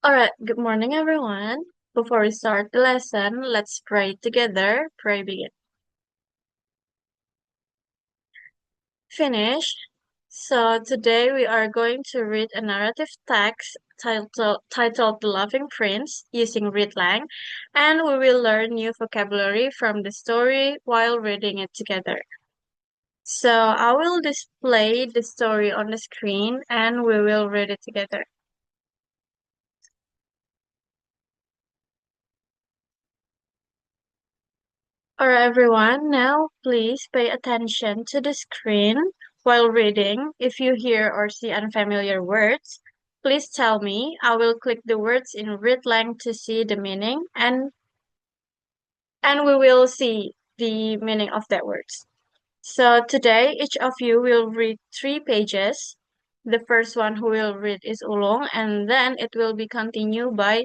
All right, good morning, everyone. Before we start the lesson, let's pray together. Pray begin. Finished. So today we are going to read a narrative text titled The Laughing Prince using ReadLang, and we will learn new vocabulary from the story while reading it together. So I will display the story on the screen and we will read it together. Alright, everyone, now please pay attention to the screen while reading. If you hear or see unfamiliar words, please tell me. I will click the words in read lang to see the meaning and we will see the meaning of that words. So today each of you will read 3 pages. The first one who will read is Ulong and then it will be continued by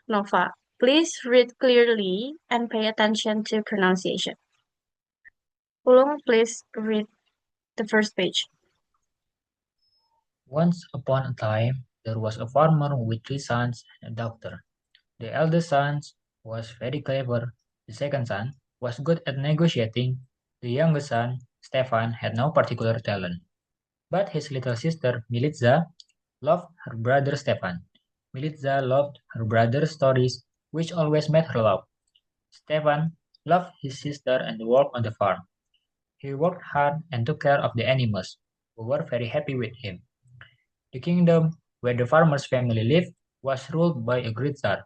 Nova. Please read clearly and pay attention to pronunciation. Ulong, please read the first page. Once upon a time, there was a farmer with 3 sons and a doctor. The eldest son was very clever, the second son was good at negotiating, the youngest son, Stefan, had no particular talent. But his little sister, Militza, loved her brother Stefan. Militza loved her brother's stories, which always made her laugh. Stefan loved his sister and worked on the farm. He worked hard and took care of the animals, who were very happy with him. The kingdom where the farmer's family lived was ruled by a great Tsar.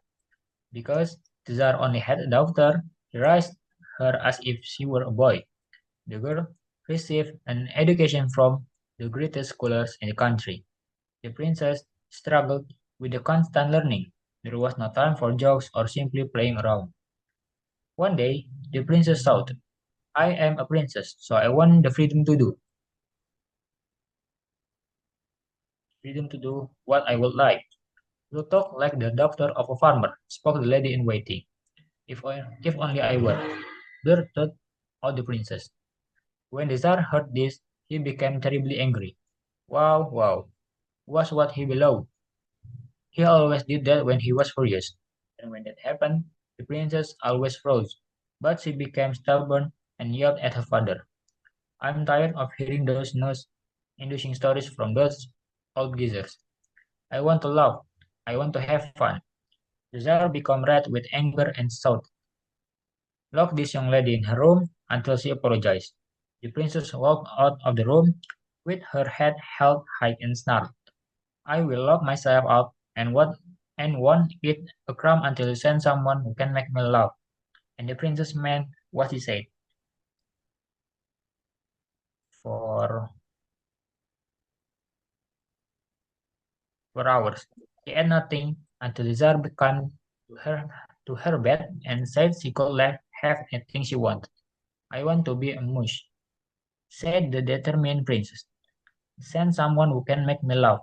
Because the Tsar only had a daughter, he raised her as if she were a boy. The girl received an education from the greatest scholars in the country. The princess struggled with the constant learning. There was no time for jokes or simply playing around. One day, the princess thought, I am a princess, so I want the freedom to do what I would like. You talk like the daughter of a farmer, spoke the lady in waiting. If only I were, blurted out the princess. When the Tsar heard this, he became terribly angry. Wow, wow, was what he bellowed. He always did that when he was furious. And when that happened, the princess always froze. But she became stubborn and yelled at her father. I'm tired of hearing those nose-inducing stories from those old geezers. I want to laugh. I want to have fun. The Tsar became red with anger and shouted, lock this young lady in her room until she apologized. The princess walked out of the room with her head held high and snarled, I will lock myself out and won't eat a crumb until you send someone who can make me laugh. And the princess meant what he said. For for hours. She ate nothing until the Tsar came to her to her bed and said she could have anything she wanted. I want to be a mush, said the determined princess. Send someone who can make me laugh.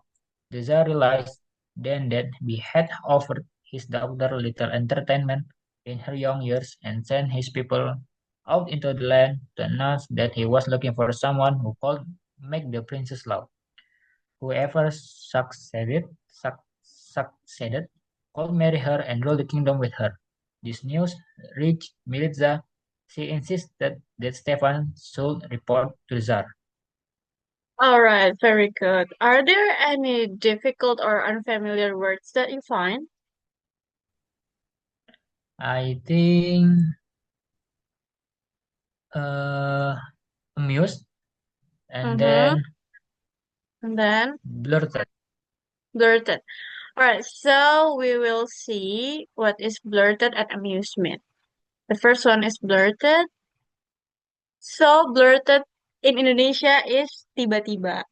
The Tsar realized then that he had offered his daughter little entertainment in her young years and sent his people out into the land to announce that he was looking for someone who could make the princess laugh. Whoever succeeded could marry her and rule the kingdom with her. This news reached Militza. She insisted that Stefan should report to the Tsar. All right, very good. Are there any difficult or unfamiliar words that you find? I think uh, amused and Mm-hmm. then And then blurted. blurted. All right, so we will see what is blurted and amusement. The first one is blurted. So blurted in Indonesia is tiba-tiba.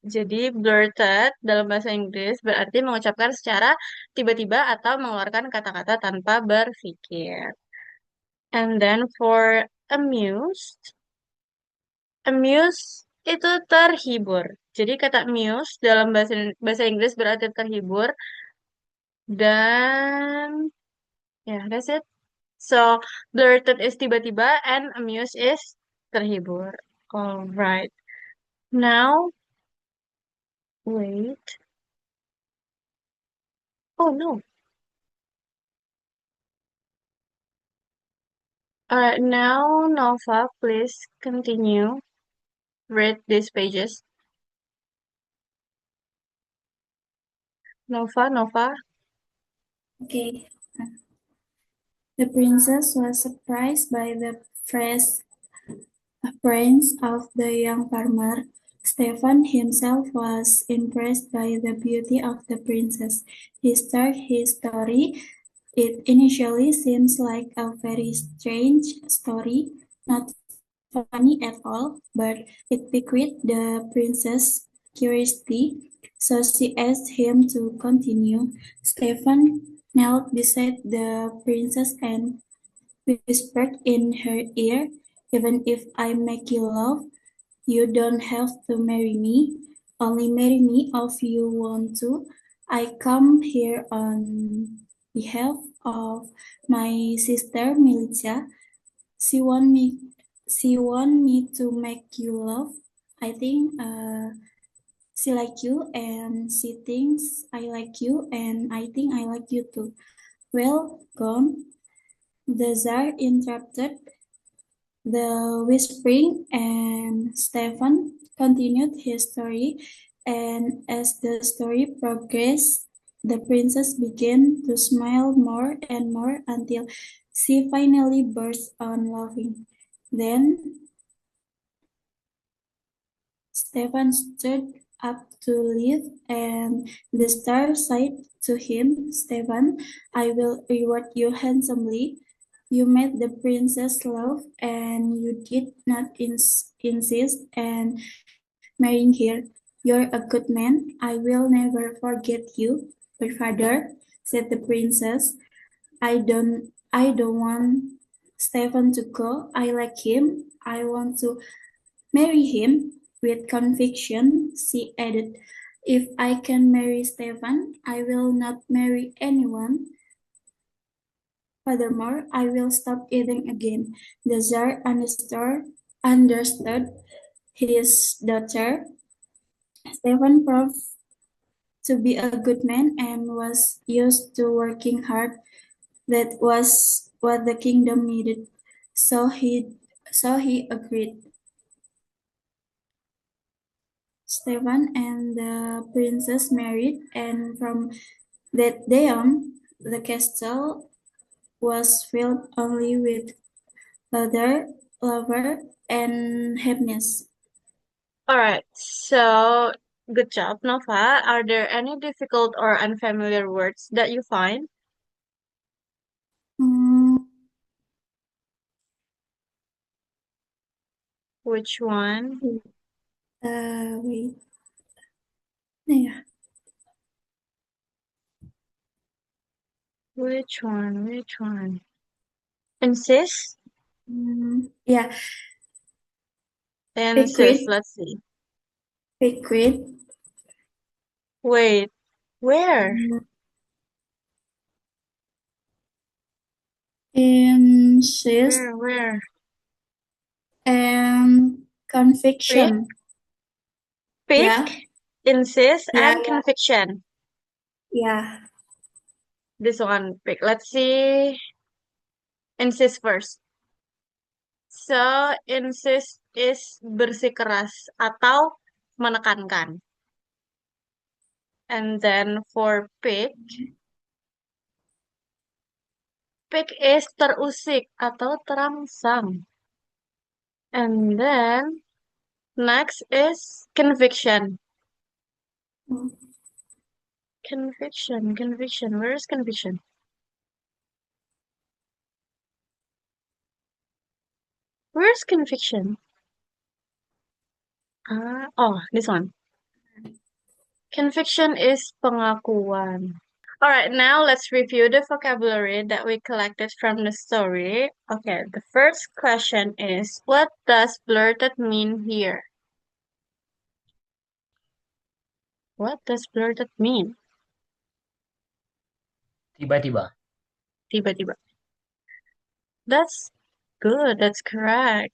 Jadi blurted dalam bahasa Inggris berarti mengucapkan secara tiba-tiba atau mengeluarkan kata-kata tanpa berpikir. And then for amused, amused itu terhibur. Jadi kata amuse dalam bahasa Inggris berarti terhibur dan ya, that's it. So blurted is tiba-tiba and amused is terhibur. Alright. Now, wait. Oh no. All right, now Nova, please continue. Read these pages. Nova. Okay. The princess was surprised by the fresh appearance of the young farmer. Stefan himself was impressed by the beauty of the princess. He started his story. It initially seems like a very strange story, not funny at all, but it piqued the princess' curiosity, so she asked him to continue. Stefan knelt beside the princess and whispered in her ear, "Even if I make you love, you don't have to marry me. Only marry me if you want to. I come here on behalf of my sister Milicia. She want me she want me to make you love. I think she like you and she thinks I like you and I think I like you too." "Well, gone," the Tsar interrupted the whispering, and Stefan continued his story. And as the story progressed, the princess began to smile more and more until she finally burst on laughing. Then Stefan stood up to leave, and the star said to him, "Stefan, I will reward you handsomely. You made the princess laugh, and you did not insist on marrying her. You're a good man. I will never forget you." "But father," said the princess, I don't want Stefan to go. I like him. I want to marry him." With conviction, she added, "If I can marry Stefan, I will not marry anyone. Furthermore, I will stop eating again." The Tsar understood his daughter. Stefan proved to be a good man and was used to working hard. That was what the kingdom needed. So he agreed. Stefan and the princess married, and from that day on, the castle was filled only with laughter, love, and happiness. All right, so good job, Nova. Are there any difficult or unfamiliar words that you find? Hmm, Which one? wait. Yeah. Which one? Insist? Yeah. Insist, Piquid, let's see. Piquid, Wait, where? insist, Where? and Pick, conviction. Yeah. pick, insist, Yeah. and conviction. Yeah. This one, pick. Let's see. Insist first. So, insist is bersikeras atau menekankan. And then for pick is terusik atau terangsang. And then next is conviction. Mm. Conviction. Where is conviction? Where's conviction? Oh, this one. Conviction is pengakuan. All right, now let's review the vocabulary that we collected from the story. Okay, the first question is, what does blurted mean here? What does blurted mean? Tiba-tiba. Tiba-tiba. That's good, that's correct.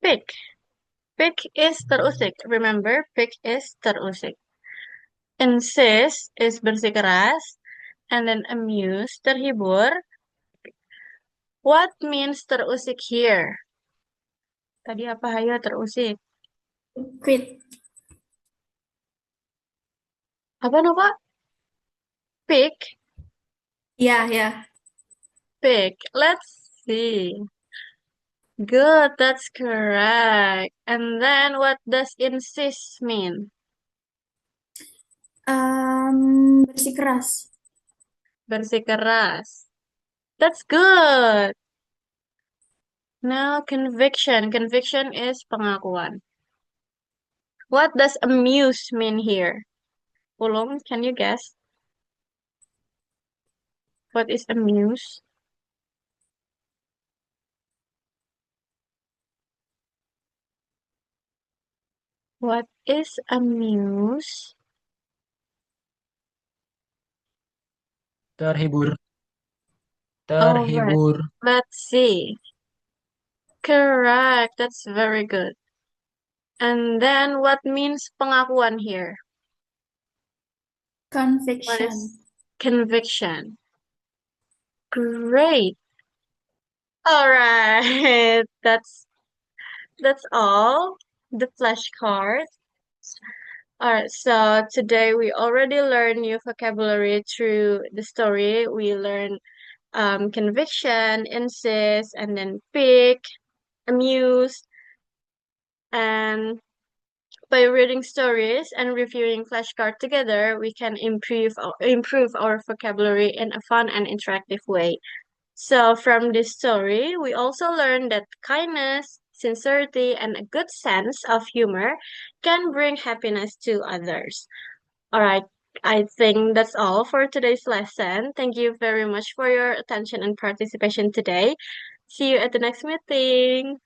Pick. Pick is terusik. Remember, pick is terusik. Insist is bersikeras. And then amuse, terhibur. What means terusik here? Tadi apa hayo terusik? Quit. Apa no, Pak? Pick? Yeah. Pick. Let's see. Good, that's correct. And then what does insist mean? Bersikeras. Bersikeras. That's good. Now conviction. Conviction is pengakuan. What does amuse mean here? Ulum, can you guess? What is amuse? What is amuse? Terhibur. All right. Terhibur. Let's see. Correct. That's very good. And then what means pengakuan here? What Conviction. is conviction? Great. All right. That's all. The flashcards. All right. So today we already learned new vocabulary through the story. We learned conviction, insist, and then pick, amuse, and by reading stories and reviewing flashcards together, we can improve our vocabulary in a fun and interactive way. So from this story, we also learned that kindness, sincerity, and a good sense of humor can bring happiness to others. All right, I think that's all for today's lesson. Thank you very much for your attention and participation today. See you at the next meeting.